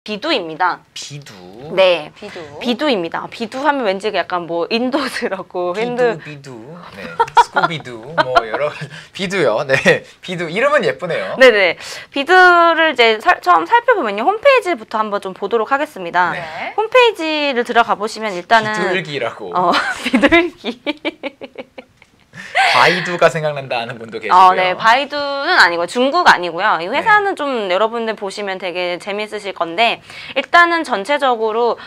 비두입니다. 비두? 네, 비두. 비두입니다. 비두 하면 왠지 약간 뭐 인도스럽고 비두, 네, 스쿠비두, 뭐 여러 가지 비두요. 네, 비두 이름은 예쁘네요. 네네, 비두를 이제 처음 살펴보면요, 홈페이지부터 한번 좀 보도록 하겠습니다. 네. 홈페이지를 들어가 보시면 일단은 비둘기라고. 비둘기. 바이두가 생각난다 하는 분도 계시고요. 네, 바이두는 아니고요. 중국 아니고요. 이 회사는 좀 여러분들 보시면 되게 재밌으실 건데, 일단은 전체적으로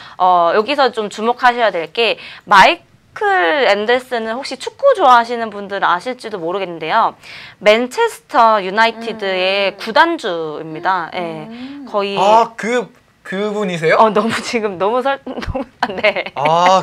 여기서 좀 주목하셔야 될 게 마이클 앤더슨은 혹시 축구 좋아하시는 분들은 아실지도 모르겠는데요. 맨체스터 유나이티드의 구단주입니다. 네, 거의 그분이세요? 너무 지금 너무 네.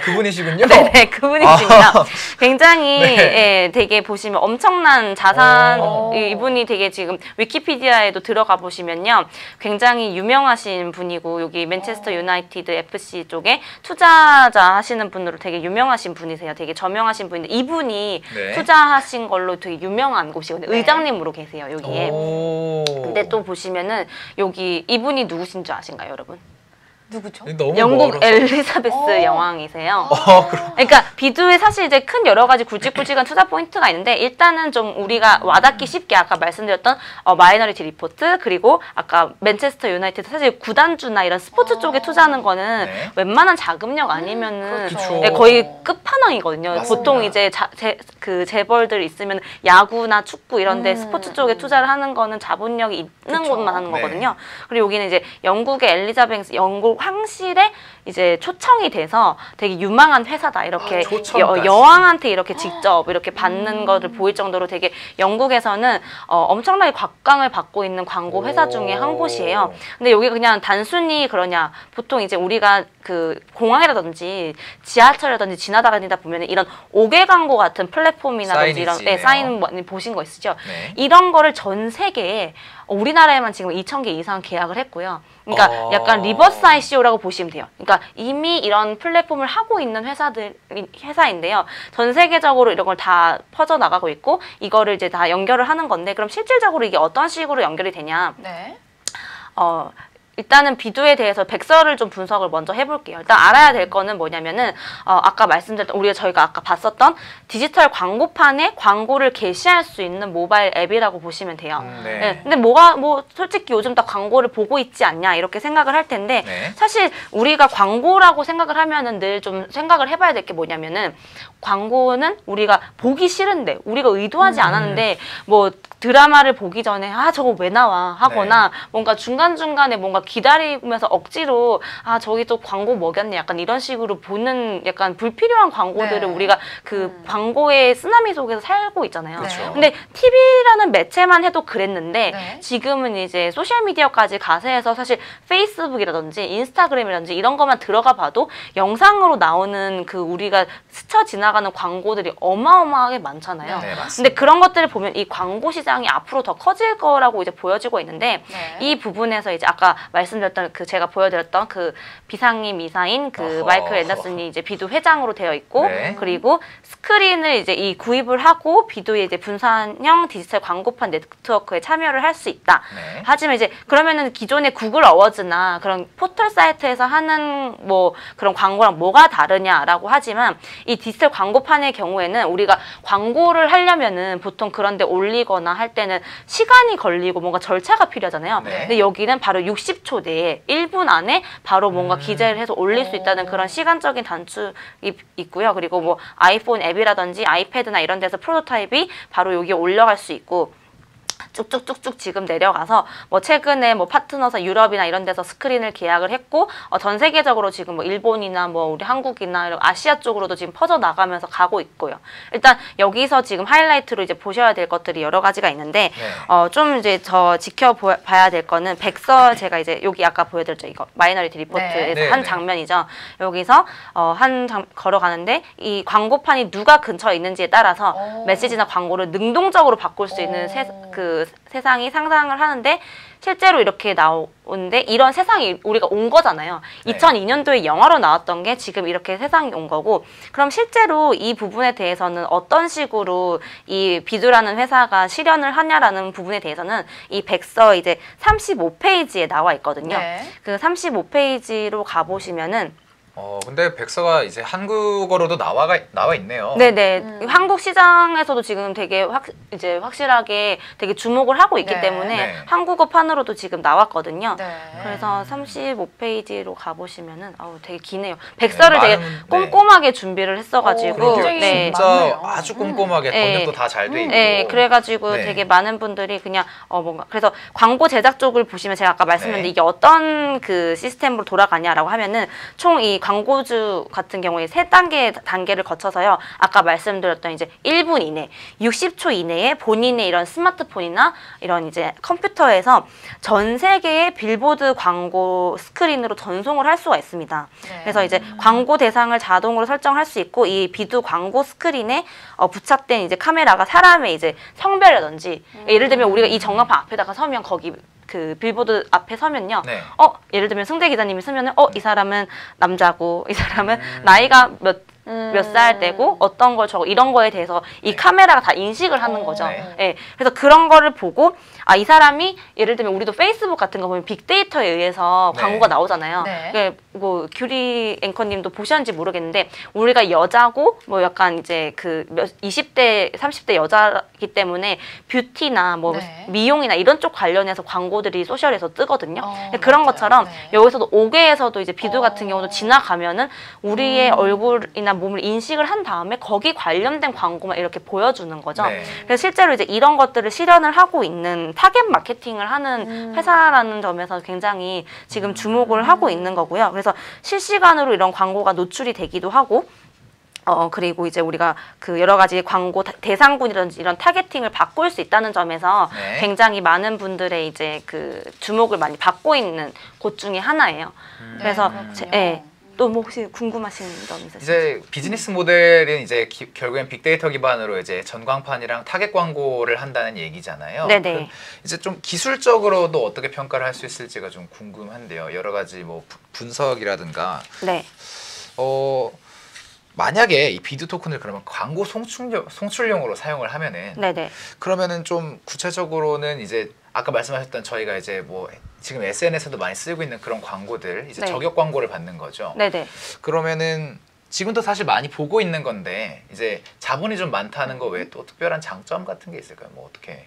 그분이시군요. 네네, 그분이십니다. 굉장히 네. 되게 보시면 엄청난 자산, 이분이 되게 지금 위키피디아에도 들어가 보시면요, 굉장히 유명하신 분이고, 여기 맨체스터 유나이티드 FC 쪽에 투자자 하시는 분으로 되게 유명하신 분이세요. 되게 저명하신 분인데, 이분이 투자하신 걸로 되게 유명한 곳이거든요. 의장님으로 계세요, 여기에. 근데 또 보시면은 여기 이분이 누구신 줄 아신가요, 여러분? 누구죠? 영국 엘리자베스 여왕이세요. 그러니까 비두에 사실 이제 큰 여러 가지 굵직굵직한 투자 포인트가 있는데, 일단은 좀 우리가 와닿기 쉽게 아까 말씀드렸던 마이너리티 리포트, 그리고 아까 맨체스터 유나이티드, 사실 구단주나 이런 스포츠 쪽에 투자하는 거는 웬만한 자금력 아니면은 거의 끝판왕이거든요. 맞습니다. 보통 이제 그 재벌들 있으면 야구나 축구 이런데 스포츠 쪽에 투자를 하는 거는 자본력이 있는 곳만 하는 거거든요. 그리고 여기는 이제 영국의 엘리자베스 영국 황실에 이제 초청이 돼서 되게 유망한 회사다, 이렇게 여왕한테 이렇게 직접 이렇게 받는 것을 보일 정도로 되게 영국에서는 엄청나게 곽강을 받고 있는 광고 회사 중에 한 곳이에요. 근데 여기가 그냥 단순히 그러냐, 보통 이제 우리가 그 공항이라든지 지하철이라든지 지나다니다 보면 이런 5개 광고 같은 플랫폼이라든지 이런 사인 많이 보신 거 있으시죠? 이런 거를 전 세계에 우리나라에만 지금 2,000개 이상 계약을 했고요. 그러니까 약간 리버스 ICO라고 보시면 돼요. 그러니까 이미 이런 플랫폼을 하고 있는 회사인데요. 전 세계적으로 이런 걸 다 퍼져 나가고 있고, 이거를 이제 다 연결을 하는 건데, 그럼 실질적으로 이게 어떤 식으로 연결이 되냐? 일단은 비두에 대해서 백서를 좀 분석을 먼저 해볼게요. 일단 알아야 될 거는 뭐냐면은 아까 말씀드렸던 저희가 아까 봤었던 디지털 광고판에 광고를 게시할 수 있는 모바일 앱이라고 보시면 돼요. 근데 솔직히 요즘 다 광고를 보고 있지 않냐 이렇게 생각을 할 텐데, 사실 우리가 광고라고 생각을 하면은 늘 좀 생각을 해봐야 될 게 뭐냐면은, 광고는 우리가 보기 싫은데, 우리가 의도하지 않았는데 뭐 드라마를 보기 전에 저거 왜 나와 하거나 뭔가 중간중간에 뭔가 기다리면서 억지로 저기 또 광고 먹였네 약간 이런 식으로 보는 약간 불필요한 광고들을 우리가 그 광고의 쓰나미 속에서 살고 있잖아요. 근데 TV라는 매체만 해도 그랬는데 지금은 이제 소셜미디어까지 가세해서 사실 페이스북이라든지 인스타그램이라든지 이런 것만 들어가 봐도 영상으로 나오는 그 우리가 스쳐 지나가는 광고들이 어마어마하게 많잖아요. 근데 그런 것들을 보면 이 광고 시장이 앞으로 더 커질 거라고 이제 보여지고 있는데, 이 부분에서 이제 아까 말씀드렸던 제가 보여드렸던 그 비상임 이사인 그 마이클 앤더슨이 이제 비두 회장으로 되어 있고, 그리고 스크린을 이제 구입을 하고 비두의 이제 분산형 디지털 광고판 네트워크에 참여를 할 수 있다. 하지만 이제 그러면은 기존의 구글 어워즈나 그런 포털 사이트에서 하는 뭐 그런 광고랑 뭐가 다르냐라고 하지만, 이 디지털 광고판의 경우에는 우리가 광고를 하려면은 보통 그런데 올리거나 할 때는 시간이 걸리고 뭔가 절차가 필요하잖아요. 근데 여기는 바로 60초 내에 1분 안에 바로 뭔가 기재를 해서 올릴 수 있다는 그런 시간적인 단축이 있고요. 그리고 뭐 아이폰 앱이라든지 아이패드나 이런 데서 프로토타입이 바로 여기에 올라갈 수 있고, 쭉쭉쭉쭉 지금 내려가서 뭐 최근에 뭐 파트너사 유럽이나 이런 데서 스크린을 계약을 했고, 전 세계적으로 지금 뭐 일본이나 뭐 우리 한국이나 이런 아시아 쪽으로도 지금 퍼져 나가면서 가고 있고요. 일단 여기서 지금 하이라이트로 이제 보셔야 될 것들이 여러 가지가 있는데, 좀 이제 지켜봐야 될 거는 제가 이제 여기 아까 보여드렸죠, 이거 마이너리티 리포트에서 한 장면이죠. 여기서 걸어가는데 이 광고판이 누가 근처에 있는지에 따라서 메시지나 광고를 능동적으로 바꿀 수 있는 그 그 세상이 상상을 하는데 실제로 이렇게 나오는데 이런 세상이 우리가 온 거잖아요. 네. 2002년도에 영화로 나왔던 게 지금 이렇게 세상이 온 거고 그럼 실제로 이 부분에 대해서는 어떤 식으로 이 비두라는 회사가 실현을 하냐라는 부분에 대해서는 이 백서 이제 35페이지에 나와 있거든요. 네. 그 35페이지로 가보시면은 근데 백서가 이제 한국어로도 나와 있네요. 네네. 한국 시장에서도 지금 되게 이제 확실하게 되게 주목을 하고 있기 네. 때문에 네. 한국어판으로도 지금 나왔거든요. 네. 그래서 35페이지로 가보시면은 되게 기네요. 백서를 네, 되게 많은, 꼼꼼하게 준비를 했어가지고 그러게요. 네. 진짜 많네요. 아주 꼼꼼하게 네. 번역도 다 잘 돼 있고. 네, 그래가지고 네. 되게 많은 분들이 그냥 뭔가 그래서 광고 제작 쪽을 보시면 제가 아까 말씀드렸는데 네. 이게 어떤 그 시스템으로 돌아가냐라고 하면은 총 이 광고주 같은 경우에 세 단계를 거쳐서요. 아까 말씀드렸던 이제 1분 이내, 60초 이내에 본인의 이런 스마트폰이나 이런 이제 컴퓨터에서 전 세계의 빌보드 광고 스크린으로 전송을 할 수가 있습니다. 네. 그래서 이제 광고 대상을 자동으로 설정할 수 있고 이 비두 광고 스크린에 부착된 이제 카메라가 사람의 이제 성별이라든지 예를 들면 우리가 이 전광판 앞에다가 서면 거기 그 빌보드 앞에 서면요. 네. 예를 들면 승재 기자님이 서면은 이 사람은 남자고 이 사람은 나이가 몇 살 되고 어떤 걸 이런 거에 대해서 이 카메라가 다 인식을 하는 거죠. 네. 예. 그래서 그런 거를 보고 이 사람이 예를 들면 우리도 페이스북 같은 거 보면 빅데이터에 의해서 네. 광고가 나오잖아요. 네. 예, 뭐 규리 앵커님도 보셨는지 모르겠는데 우리가 여자고 뭐 약간 이제 그 20대, 30대 여자이기 때문에 뷰티나 뭐 네. 미용이나 이런 쪽 관련해서 광고들이 소셜에서 뜨거든요. 그런 맞아요. 것처럼 네. 여기서도 5개에서도 이제 비두 같은 경우도 지나가면은 우리의 얼굴이나 몸을 인식을 한 다음에 거기 관련된 광고만 이렇게 보여주는 거죠. 네. 그래서 실제로 이제 이런 것들을 실현을 하고 있는 타겟 마케팅을 하는 회사라는 점에서 굉장히 지금 주목을 하고 있는 거고요. 그래서 실시간으로 이런 광고가 노출이 되기도 하고 그리고 이제 우리가 그 여러 가지 광고 대상군이라든지 이런 타겟팅을 바꿀 수 있다는 점에서 네. 굉장히 많은 분들의 이제 그 주목을 많이 받고 있는 곳 중에 하나예요. 그래서 그렇군요. 또 뭐 혹시 궁금하신 점 있으세요? 이제 비즈니스 모델은 이제 결국엔 빅데이터 기반으로 이제 전광판이랑 타겟 광고를 한다는 얘기잖아요. 네네. 이제 좀 기술적으로도 어떻게 평가를 할 수 있을지가 좀 궁금한데요. 여러 가지 뭐 분석이라든가 네. 만약에 이 비드 토큰을 그러면 광고 송출용으로 사용을 하면은 네네. 그러면은 좀 구체적으로는 이제 아까 말씀하셨던 저희가 이제 뭐 지금 SNS에도 많이 쓰고 있는 그런 광고들 이제 네. 저격 광고를 받는 거죠. 네네. 그러면은 지금도 사실 많이 보고 있는 건데 이제 자본이 좀 많다는 거 외에 또 특별한 장점 같은 게 있을까요? 뭐 어떻게?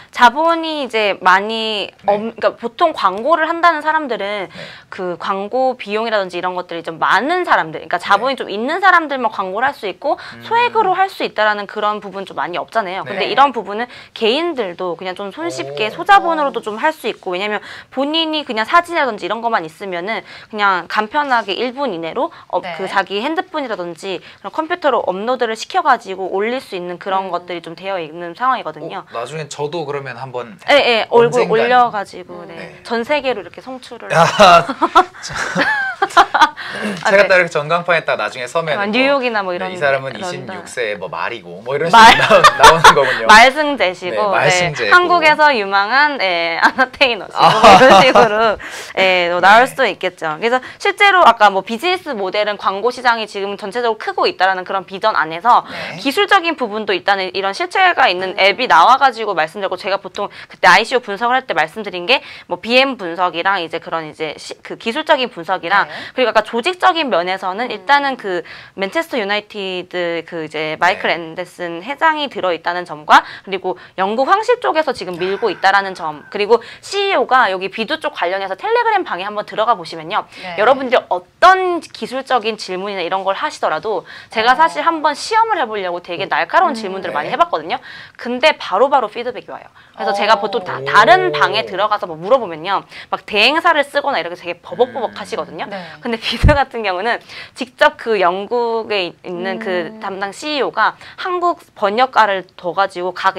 자본이 이제 많이 네. 그러니까 보통 광고를 한다는 사람들은 네. 그 광고 비용이라든지 이런 것들이 좀 많은 사람들, 그러니까 자본이 좀 있는 사람들만 광고를 할 수 있고 소액으로 할 수 있다라는 그런 부분 좀 많이 없잖아요. 근데 네. 이런 부분은 개인들도 그냥 좀 손쉽게 오. 소자본으로도 좀 할 수 있고 왜냐면 본인이 그냥 사진이라든지 이런 것만 있으면은 그냥 간편하게 1분 이내로 네. 그 자기 핸드폰이라든지 그런 컴퓨터로 업로드를 시켜가지고 올릴 수 있는 그런 것들이 좀 되어 있는 상황이거든요. 나중에 저도 그러면 한번 예, 얼굴 언젠간. 올려가지고 네. 네. 전 세계로 이렇게 송출을 제가 네. 딱 이렇게 전광판에다가 나중에 서면 뉴욕이나 뭐 이런 이 사람은 런던. 26세 뭐 말이고 뭐 이런 식으로 나오는 거군요. 말승제시고 네, 말승제고. 한국에서 유망한 아나테이너시고 뭐 이런 식으로 나올 수도 있겠죠. 그래서 실제로 아까 뭐 비즈니스 모델은 광고 시장이 지금 전체적으로 크고 있다라는 그런 비전 안에서 네. 기술적인 부분도 있다는 이런 실체가 있는 앱이 나와가지고 말씀드렸고 제가 보통 그때 ICO 분석을 할 때 말씀드린 게 뭐 BM 분석이랑 이제 그런 이제 그 기술적인 분석이랑 네. 그리고 아까 조직적인 면에서는 일단은 그 맨체스터 유나이티드 그 이제 마이클 네. 앤더슨 회장이 들어 있다는 점과 그리고 영국 황실 쪽에서 지금 밀고 있다라는 점 그리고 CEO가 여기 비두 쪽 관련해서 텔레그램 방에 한번 들어가 보시면요 네. 여러분들이 어떤 기술적인 질문이나 이런 걸 하시더라도 제가 사실 한번 시험을 해보려고 되게 날카로운 질문들을 많이 네. 해봤거든요. 근데 바로바로 피드백이 와요. 그래서 제가 보통 다른 방에 들어가서 뭐 물어보면요 막 대행사를 쓰거나 이렇게 되게 버벅버벅 하시거든요. 네. 근데 비드 비드 같은 경우는 직접 그 영국에 있는 그 담당 CEO가 한국 번역가를 둬가지고 각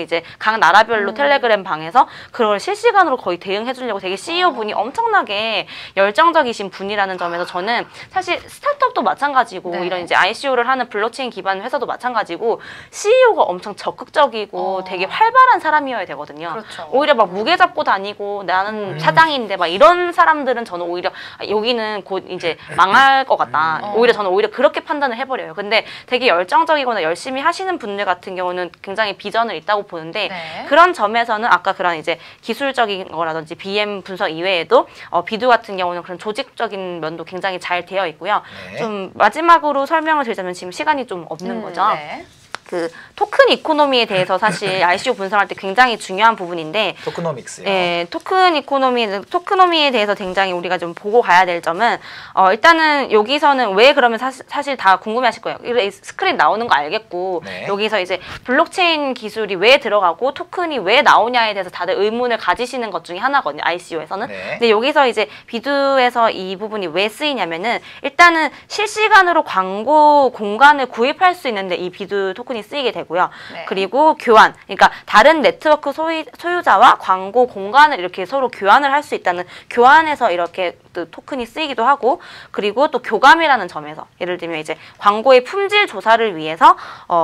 나라별로 텔레그램 방에서 그걸 실시간으로 거의 대응해 주려고 되게 CEO 분이 엄청나게 열정적이신 분이라는 점에서 저는 사실 스타트업도 마찬가지고 네. 이런 이제 ICO를 하는 블록체인 기반 회사도 마찬가지고 CEO가 엄청 적극적이고 되게 활발한 사람이어야 되거든요. 그렇죠. 오히려 막 무게 잡고 다니고 나는 사장인데 막 이런 사람들은 저는 오히려 여기는 곧 이제 망할 것 같다. 오히려 저는 오히려 그렇게 판단을 해버려요. 근데 되게 열정적이거나 열심히 하시는 분들 같은 경우는 굉장히 비전을 있다고 보는데 네. 그런 점에서는 아까 그런 이제 기술적인 거라든지 BM 분석 이외에도 비두 같은 경우는 그런 조직적인 면도 굉장히 잘 되어 있고요. 네. 좀 마지막으로 설명을 드리자면 지금 시간이 좀 없는 거죠. 네. 그 토큰 이코노미에 대해서 사실 ICO 분석할 때 굉장히 중요한 부분인데 토크노믹스요. 예, 토크노미에 대해서 굉장히 우리가 좀 보고 가야 될 점은 일단은 여기서는 왜 그러면 사실 다 궁금해하실 거예요. 이 스크린 나오는 거 알겠고 네. 여기서 이제 블록체인 기술이 왜 들어가고 토큰이 왜 나오냐에 대해서 다들 의문을 가지시는 것 중에 하나거든요. ICO에서는. 네. 근데 여기서 이제 비두에서 이 부분이 왜 쓰이냐면은 일단은 실시간으로 광고 공간을 구입할 수 있는데 이 비두 토큰이 쓰이게 되고요. 네. 그리고 교환, 그러니까 다른 네트워크 소유자와 광고 공간을 이렇게 서로 교환을 할 수 있다는 교환에서 이렇게 또 토큰이 쓰이기도 하고, 그리고 또 교감이라는 점에서 예를 들면 이제 광고의 품질 조사를 위해서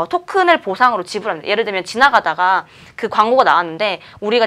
토큰을 보상으로 지불합니다. 예를 들면 지나가다가 그 광고가 나왔는데 우리가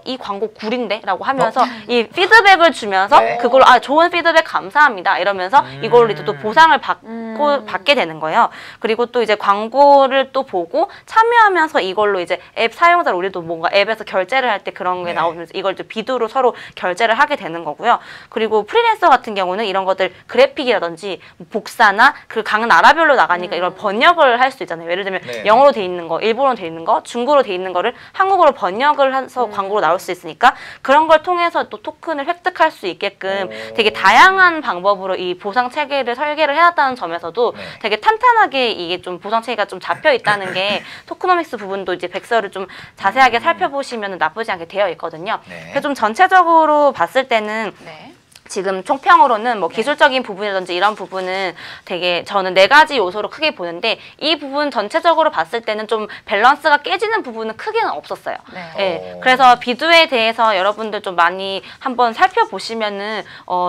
이 광고 구린데라고 하면서 이 피드백을 주면서 네. 그걸 좋은 피드백 감사합니다 이러면서 이걸로 또 보상을 받게 되는 거예요. 그리고 또 이제 광고를 또 보고 참여하면서 이걸로 이제 앱 사용자를 우리도 뭔가 앱에서 결제를 할 때 그런 게 네. 나오면서 이걸 또 비두로 서로 결제를 하게 되는 거고요. 그리고 프리랜서 같은 경우는 이런 것들 그래픽이라든지 복사나 그 각 나라별로 나가니까 이걸 번역을 할 수 있잖아요. 예를 들면 네. 영어로 돼 있는 거, 일본어로 돼 있는 거, 중국어로 돼 있는 거를 한국어로 번역을 해서 광고로 나올 수 있으니까 그런 걸 통해서 또 토큰을 획득할 수 있게끔 되게 다양한 방법으로 이 보상 체계를 설계를 해놨다는 점에서도 네. 되게 탄탄하게 이게 좀 보상 체계가 좀 잡혀 있다는 게 토크노믹스 부분도 이제 백서를 좀 자세하게 살펴보시면 나쁘지 않게 되어 있거든요. 네. 그래서 좀 전체적으로 봤을 때는 네. 지금 총평으로는 뭐 기술적인 부분이라든지 이런 부분은 되게 저는 4가지 요소로 크게 보는데 이 부분 전체적으로 봤을 때는 좀 밸런스가 깨지는 부분은 크게는 없었어요. 네. 예, 그래서 비두에 대해서 여러분들 좀 많이 한번 살펴보시면은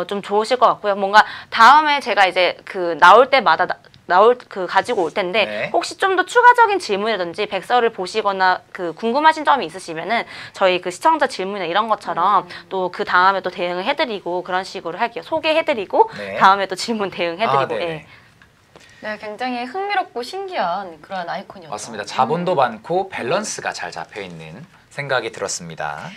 좀 좋으실 것 같고요. 뭔가 다음에 제가 이제 그 나올 때마다 가지고 올 텐데 네. 혹시 좀 더 추가적인 질문이라든지 백서를 보시거나 그 궁금하신 점이 있으시면은 저희 그 시청자 질문이나 이런 것처럼 또 그 다음에 또 대응을 해드리고 그런 식으로 할게요. 소개해드리고 네. 다음에 또 질문 대응해드리고. 네네. 예. 네, 굉장히 흥미롭고 신기한 그런 아이콘이었죠. 맞습니다. 자본도 많고 밸런스가 잘 잡혀 있는 생각이 들었습니다.